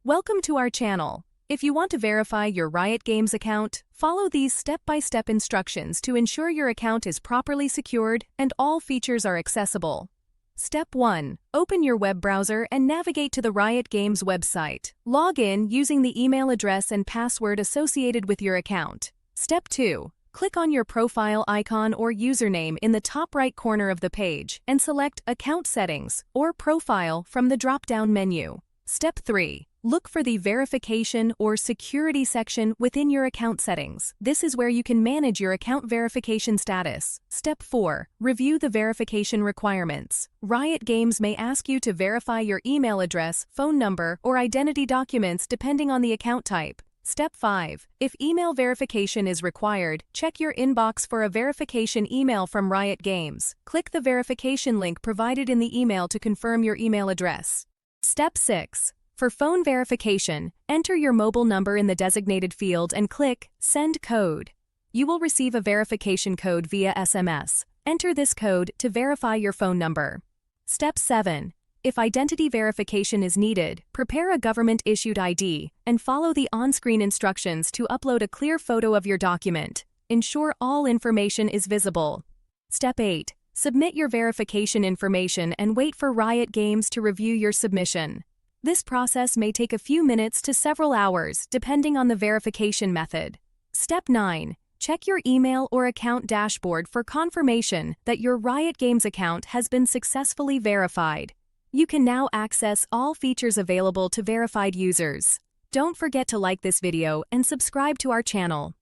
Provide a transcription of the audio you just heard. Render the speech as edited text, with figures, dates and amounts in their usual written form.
Welcome to our channel. If you want to verify your Riot Games account, follow these step-by-step instructions to ensure your account is properly secured and all features are accessible. Step 1. Open your web browser and navigate to the Riot Games website. Log in using the email address and password associated with your account. Step 2. Click on your profile icon or username in the top right corner of the page and select Account Settings or Profile from the drop-down menu. Step 3. Look for the Verification or Security section within your account settings. This is where you can manage your account verification status. Step 4. Review the verification requirements. Riot Games may ask you to verify your email address, phone number, or identity documents depending on the account type. Step 5. If email verification is required, check your inbox for a verification email from Riot Games. Click the verification link provided in the email to confirm your email address. Step 6. For phone verification, enter your mobile number in the designated field and click Send Code. You will receive a verification code via SMS. Enter this code to verify your phone number. Step 7. If identity verification is needed, prepare a government-issued ID and follow the on-screen instructions to upload a clear photo of your document. Ensure all information is visible. Step 8. Submit your verification information and wait for Riot Games to review your submission. This process may take a few minutes to several hours, depending on the verification method. Step 9. Check your email or account dashboard for confirmation that your Riot Games account has been successfully verified. You can now access all features available to verified users. Don't forget to like this video and subscribe to our channel.